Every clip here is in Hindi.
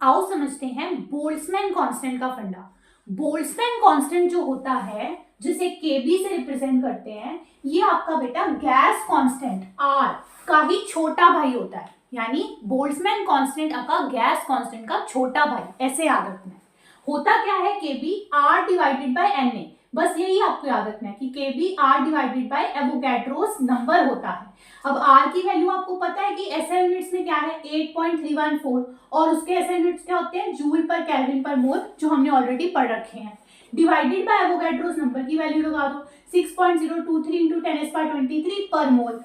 आओ समझते हैं बोल्ट्जमैन कांस्टेंट का फंडा। बोल्ट्जमैन कांस्टेंट जो होता है जिसे केबी से रिप्रेजेंट करते हैं, ये आपका बेटा गैस कांस्टेंट आर का ही छोटा भाई होता है। यानी बोल्ट्जमैन कांस्टेंट आपका गैस कांस्टेंट का छोटा भाई, ऐसे याद रखना है। होता क्या है, KB R divided by N A, बस यही आपको याद रखना है कि KB R divided by Avogadro's number होता है। अब आर की वैल्यू आपको पता है कि एसआई यूनिट्स में क्या है 8.314 और उसके एसआई यूनिट्स क्या होते हैं जूल पर केल्विन पर मोल, जो हमने ऑलरेडी पढ़ रखे हैं। डिवाइडेड बाय एवोगैड्रोस नंबर की वैल्यू लगा दो 6.023 इंटू 10⁻23 पर मोल।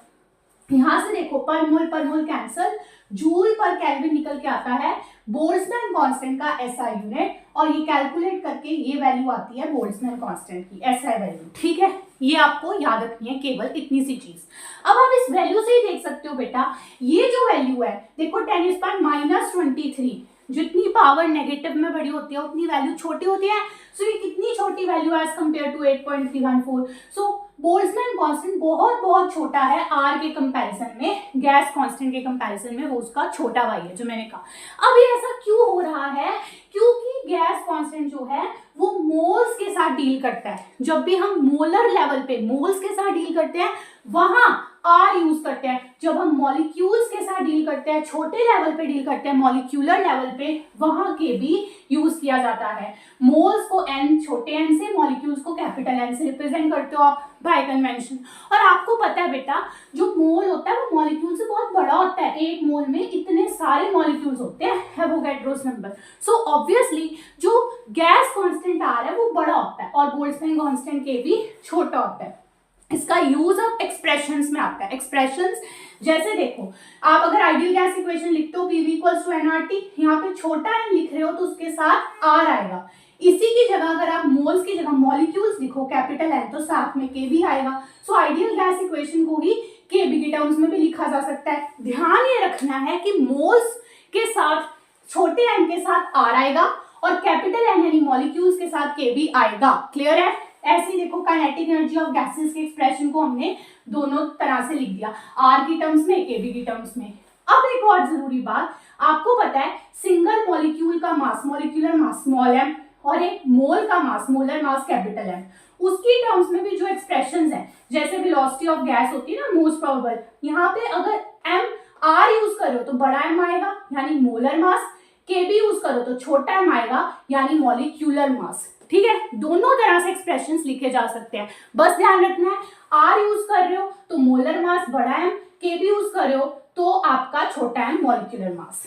यहां से देखो पर मोल कैंसल, जूल पर केल्विन निकल के आता है बोल्ट्जमैन कांस्टेंट का एसआई यूनिट, और ये कैलकुलेट करके ये वैल्यू आती है बोल्ट्जमैन कांस्टेंट की एसआई वैल्यू। ठीक है, ये आपको याद रखनी है, केवल इतनी सी चीज। अब आप इस वैल्यू से ही देख सकते हो बेटा, ये जो वैल्यू है देखो 10⁻23, जितनी पावर नेगेटिव में बड़ी होती है उतनी वैल्यू छोटी होती है। सो ये कितनी छोटी वैल्यू है as compare to 8.314। So Boltzmann constant बहुत बहुत छोटा है आर के कंपैरिजन में, गैस कांस्टेंट के कंपैरिजन में वो उसका छोटा भाई है, जो मैंने कहा। अब ये ऐसा क्यों हो रहा है, क्योंकि गैस कांस्टेंट जो है वो मोल्स के साथ डील करता है। जब भी हम मोलर लेवल पे मोल्स के साथ डील करते हैं वहां आर यूज करते हैं। जब हम मॉलिक्यूल्स के साथ डील करते हैं, छोटे लेवल पे डील करते हैं, मॉलिक्यूलर लेवल पे, वहां के भी यूज किया जाता है। मोल्स को एन, छोटे एन से, मॉलिक्यूल्स को कैपिटल एन से रिप्रेजेंट करते हो आप बाय कन्वेंशन। और आपको पता है बेटा, जो मोल होता है वो मॉलिक्यूल से बहुत बड़ा होता है। एक मोल में इतने सारे मॉलिक्यूल्स होते हैं, एवोगैड्रोस नंबर। सो ऑब्वियसली जो गैस कांस्टेंट आर है वो बड़ा होता है और बोल्ट्जमैन कांस्टेंट के भी छोटा होता है। इसका यूज अब एक्सप्रेशंस में आता है। एक्सप्रेशंस जैसे देखो, आप अगर आइडियल गैस इक्वेशन लिखते हो PV = nRT, यहाँ पे छोटा n लिख रहे हो तो उसके साथ R आएगा। इसी की जगह अगर आप मोल्स की जगह मॉलिक्यूल्स लिखो कैपिटल N, तो साथ में Kb आएगा। सो आइडियल गैस इक्वेशन को ही Kb के टर्म्स में भी लिखा जा सकता है। ध्यान ये रखना है कि मोल्स के साथ छोटे n के साथ R आएगा और कैपिटल N यानी मॉलिक्यूल्स के साथ Kb आएगा। क्लियर है? ऐसे ही देखो काइनेटिक एनर्जी ऑफ गैसेस के एक्सप्रेशन को हमने दोनों तरह से लिख दिया, आर की टर्म्स में, केबी की टर्म्स में। अब एक और जरूरी बात, आपको पता है सिंगल मॉलिक्यूल का मास, मॉलिक्यूलर मास स्मॉल m, और एक मोल का मास, मोलर मास कैपिटल M, उसकी टर्म्स में भी जो एक्सप्रेशंस हैं, जैसे वेलोसिटी ऑफ गैस होती है ना मोस्ट प्रोबेबल, यहाँ पे अगर m r यूज करो तो बड़ा m आएगा यानी मोलर मास, केबी यूज करो तो छोटा m आएगा यानी मॉलिक्यूलर मास। ठीक है, दोनों तरह से एक्सप्रेशंस लिखे जा सकते हैं। बस ध्यान रखना है, आर यूज कर रहे हो तो मोलर मास बड़ा m, केबी यूज कर रहे हो तो आपका छोटा m मॉलिक्यूलर मास।